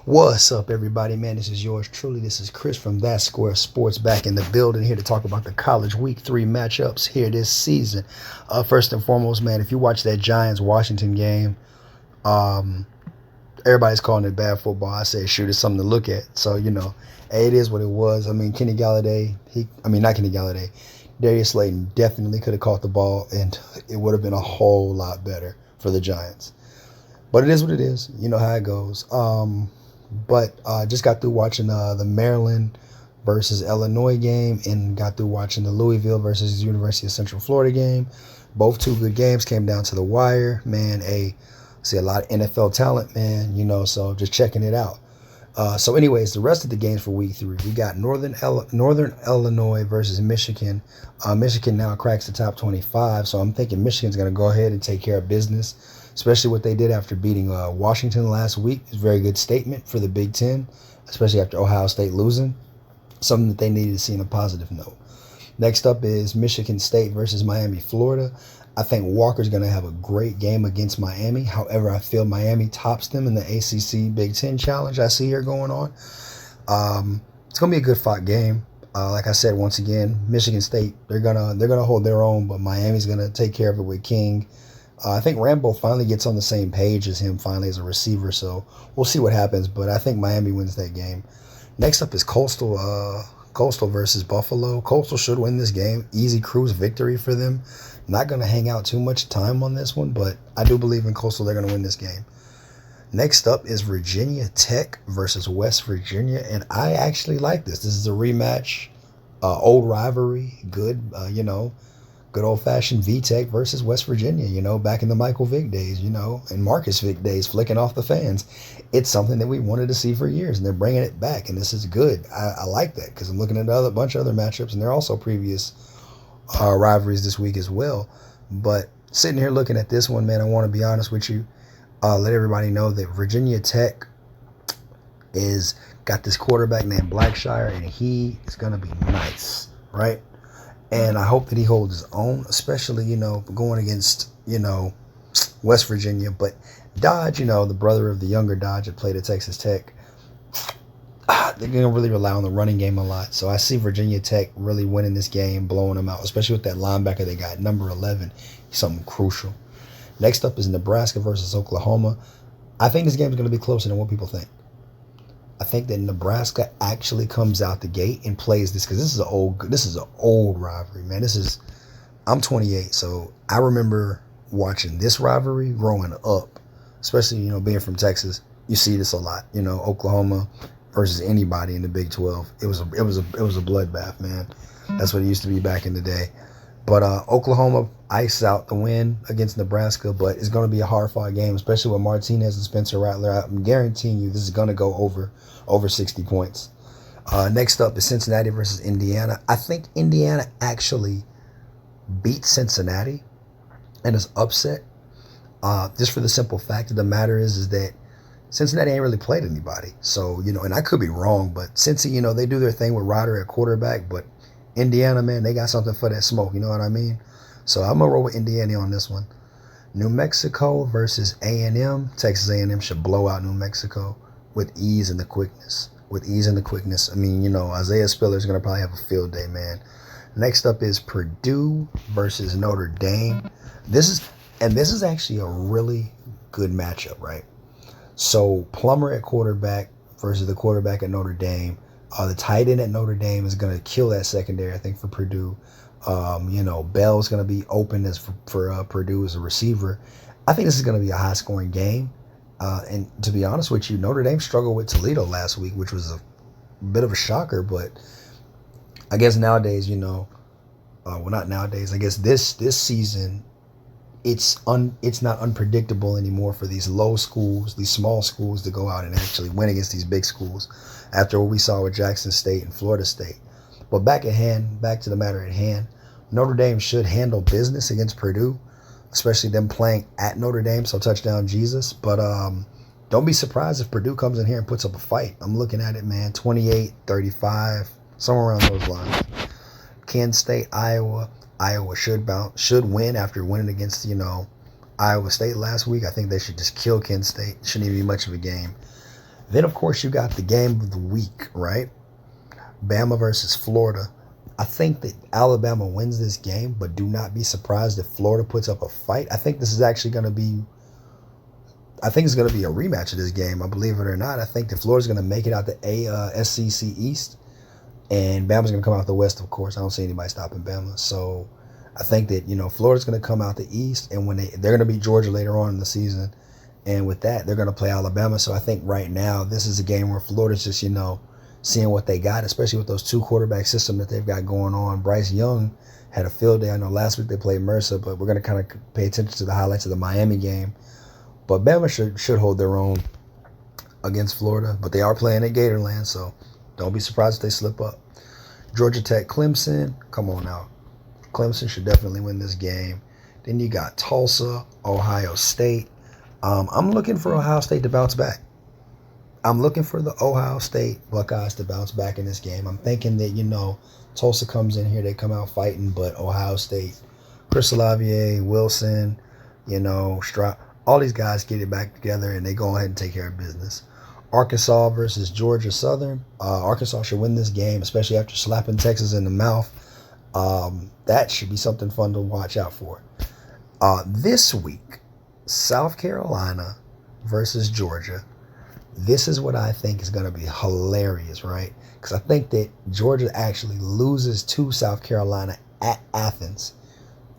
What's up, everybody? Man, this is yours truly. This is Chris from That Square Sports back in the building here to talk about the college week 3 matchups here this season. First and foremost, man, if you watch that Giants Washington game, um, everybody's calling it bad football. I say, shoot, it's something to look at. So, hey, it is what it was. I mean, Kenny Galladay, not Kenny Galladay, Darius Slayton definitely could have caught the ball, and it would have been a whole lot better for the Giants. But it is what it is. You know how it goes. But just got through watching the Maryland versus Illinois game and got through watching the Louisville versus University of Central Florida game. Both two good games came down to the wire. Man, see a lot of NFL talent, man, so just checking it out. So anyways, the rest of the games for week 3, we got Northern Illinois versus Michigan. Michigan now cracks the top 25, so I'm thinking Michigan's going to go ahead and take care of business, especially what they did after beating Washington last week. It's a very good statement for the Big Ten, especially after Ohio State losing, something that they needed to see on a positive note. Next up is Michigan State versus Miami, Florida. I think Walker's going to have a great game against Miami. However, I feel Miami tops them in the ACC Big Ten Challenge I see here going on. It's going to be a good fought game. Like I said, once again, Michigan State, they're gonna hold their own, but Miami's going to take care of it with King. I think Rambo finally gets on the same page as him finally as a receiver, so we'll see what happens, but I think Miami wins that game. Next up is Coastal versus Buffalo. Coastal should win this game. Easy cruise victory for them. Not going to hang out too much time on this one, but I do believe in Coastal. They're going to win this game. Next up is Virginia Tech versus West Virginia, and I actually like this. This is a rematch, old rivalry, good, good old-fashioned VTech versus West Virginia, back in the Michael Vick days, and Marcus Vick days, flicking off the fans. It's something that we wanted to see for years, and they're bringing it back, and this is good. I like that because I'm looking at a bunch of other matchups, and there are also previous rivalries this week as well. But sitting here looking at this one, man, I want to be honest with you. Let everybody know that Virginia Tech is got this quarterback named Blackshire, and he is going to be nice, right? And I hope that he holds his own, especially, going against, West Virginia. But Dodge, the brother of the younger Dodge that played at Texas Tech, they're going to really rely on the running game a lot. So I see Virginia Tech really winning this game, blowing them out, especially with that linebacker they got, number 11. He's something crucial. Next up is Nebraska versus Oklahoma. I think this game is going to be closer than what people think. I think that Nebraska actually comes out the gate and plays this because this is an old rivalry, man. I'm 28, so I remember watching this rivalry growing up, especially being from Texas. You see this a lot, Oklahoma versus anybody in the Big 12. It was a bloodbath, man. That's what it used to be back in the day. But Oklahoma iced out the win against Nebraska, but it's going to be a hard-fought game, especially with Martinez and Spencer Rattler. I'm guaranteeing you this is going to go over 60 points. Next up is Cincinnati versus Indiana. I think Indiana actually beat Cincinnati and is upset. Just for the simple fact of the matter is that Cincinnati ain't really played anybody. So, and I could be wrong, but Cincy, they do their thing with Ryder at quarterback, but Indiana, man, they got something for that smoke. You know what I mean? So I'm going to roll with Indiana on this one. New Mexico versus A&M. Texas A&M should blow out New Mexico with ease and the quickness. I mean, Isaiah Spiller is going to probably have a field day, man. Next up is Purdue versus Notre Dame. This is actually a really good matchup, right? So Plummer at quarterback versus the quarterback at Notre Dame. The tight end at Notre Dame is going to kill that secondary, I think, for Purdue. Bell's going to be open as for Purdue as a receiver. I think this is going to be a high-scoring game. And to be honest with you, Notre Dame struggled with Toledo last week, which was a bit of a shocker. But I guess nowadays, well, not nowadays. I guess this season, it's not unpredictable anymore for these low schools, these small schools to go out and actually win against these big schools after what we saw with Jackson State and Florida State. But back to the matter at hand, Notre Dame should handle business against Purdue, especially them playing at Notre Dame, so touchdown Jesus. But don't be surprised if Purdue comes in here and puts up a fight. I'm looking at it, man, 28-35, somewhere around those lines. Kansas State, Iowa. Iowa should win after winning against, Iowa State last week. I think they should just kill Kent State. Shouldn't even be much of a game. Then, of course, you got the game of the week, right? Bama versus Florida. I think that Alabama wins this game, but do not be surprised if Florida puts up a fight. I think this is actually going to be. I think it's going to be a rematch of this game. I believe it or not. I think that Florida's going to make it out the SEC East, and Bama's going to come out the West. Of course, I don't see anybody stopping Bama. So I think that Florida's going to come out the East, and when they're going to beat Georgia later on in the season, and with that they're going to play Alabama. So I think right now this is a game where Florida's just seeing what they got, especially with those two quarterback system that they've got going on. Bryce Young had a field day. I know last week they played Mercer, but we're going to kind of pay attention to the highlights of the Miami game. But Bama should hold their own against Florida, but they are playing at Gatorland, so don't be surprised if they slip up. Georgia Tech, Clemson, come on now. Clemson should definitely win this game. Then you got Tulsa, Ohio State. I'm looking for Ohio State to bounce back. I'm looking for the Ohio State Buckeyes to bounce back in this game. I'm thinking that, Tulsa comes in here, they come out fighting, but Ohio State, Chris Olavier, Wilson, Stroud, all these guys get it back together and they go ahead and take care of business. Arkansas versus Georgia Southern. Arkansas should win this game, especially after slapping Texas in the mouth. That should be something fun to watch out for. This week, South Carolina versus Georgia. This is what I think is going to be hilarious, right? Because I think that Georgia actually loses to South Carolina at Athens.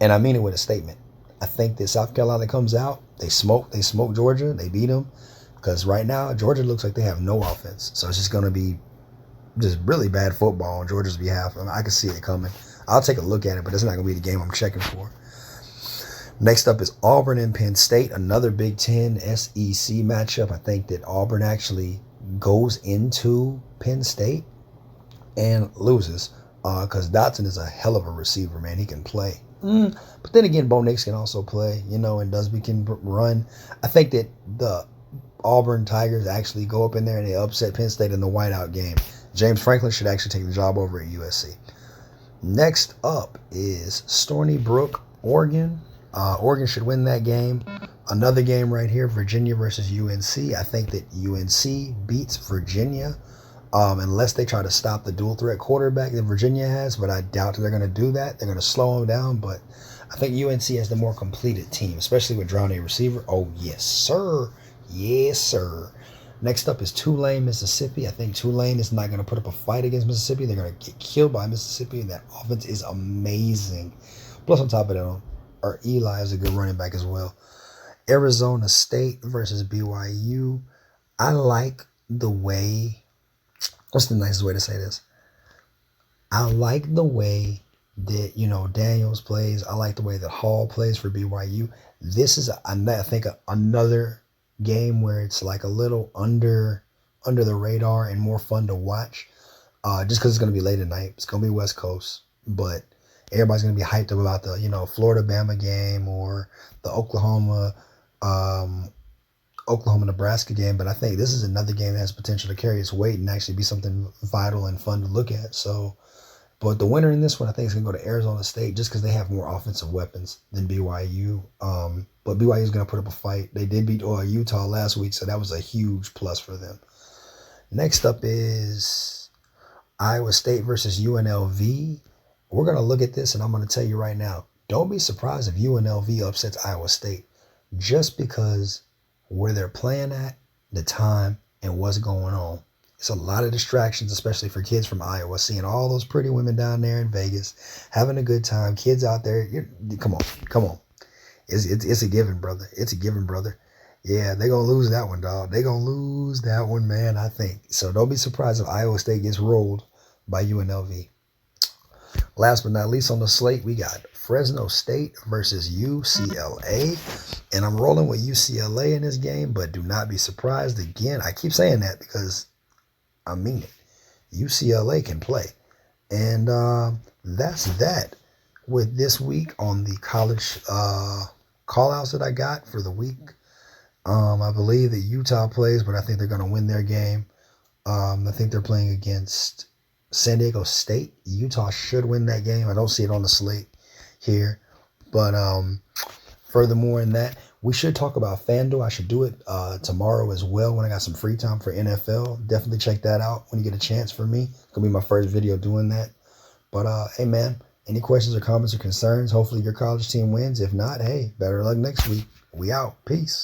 And I mean it with a statement. I think that South Carolina comes out, they smoke Georgia, they beat them. Because right now, Georgia looks like they have no offense. So it's just going to be just really bad football on Georgia's behalf. I can see it coming. I'll take a look at it, but it's not going to be the game I'm checking for. Next up is Auburn and Penn State, another Big Ten SEC matchup. I think that Auburn actually goes into Penn State and loses because Dotson is a hell of a receiver, man. He can play. But then again, Bo Nix can also play, and Dusby can run. I think that the Auburn Tigers actually go up in there and they upset Penn State in the whiteout game. James Franklin should actually take the job over at USC. Next up is Stony Brook, Oregon. Oregon should win that game. Another game right here, Virginia versus UNC. I think that UNC beats Virginia unless they try to stop the dual threat quarterback that Virginia has, but I doubt that they're going to do that. They're going to slow them down, but I think UNC has the more completed team, especially with drawing a receiver. Oh, yes, sir. Yes, sir. Next up is Tulane, Mississippi. I think Tulane is not going to put up a fight against Mississippi. They're going to get killed by Mississippi, and that offense is amazing. Plus, on top of that, our Eli is a good running back as well. Arizona State versus BYU. I like the way, what's the nicest way to say this? I like the way that, Daniels plays. I like the way that Hall plays for BYU. This is, I think, another game where it's like a little under the radar and more fun to watch. Just because it's going to be late at night. It's going to be West Coast. But everybody's going to be hyped up about the, Florida-Bama game or the Oklahoma-Nebraska game. But I think this is another game that has potential to carry its weight and actually be something vital and fun to look at. So, but the winner in this one, I think, is going to go to Arizona State just because they have more offensive weapons than BYU. But BYU is going to put up a fight. They did beat Utah last week, so that was a huge plus for them. Next up is Iowa State versus UNLV. We're going to look at this, and I'm going to tell you right now, don't be surprised if UNLV upsets Iowa State just because where they're playing at, the time, and what's going on. It's a lot of distractions, especially for kids from Iowa, seeing all those pretty women down there in Vegas, having a good time, kids out there. Come on. It's a given, brother. It's a given, brother. Yeah, they're going to lose that one, dog. They're going to lose that one, man, I think. So don't be surprised if Iowa State gets rolled by UNLV. Last but not least on the slate, we got Fresno State versus UCLA. And I'm rolling with UCLA in this game, but do not be surprised. Again, I keep saying that because I mean it. UCLA can play. And that's that with this week on the college call-outs that I got for the week. I believe that Utah plays, but I think they're going to win their game. I think they're playing against San Diego State. Utah should win that game. I don't see it on the slate here. But furthermore in that, We should talk about FanDuel. I should do it tomorrow as well when I got some free time for NFL. Definitely check that out when you get a chance for me. It's going to be my first video doing that. But, hey, man, any questions or comments or concerns? Hopefully your college team wins. If not, hey, better luck next week. We out. Peace.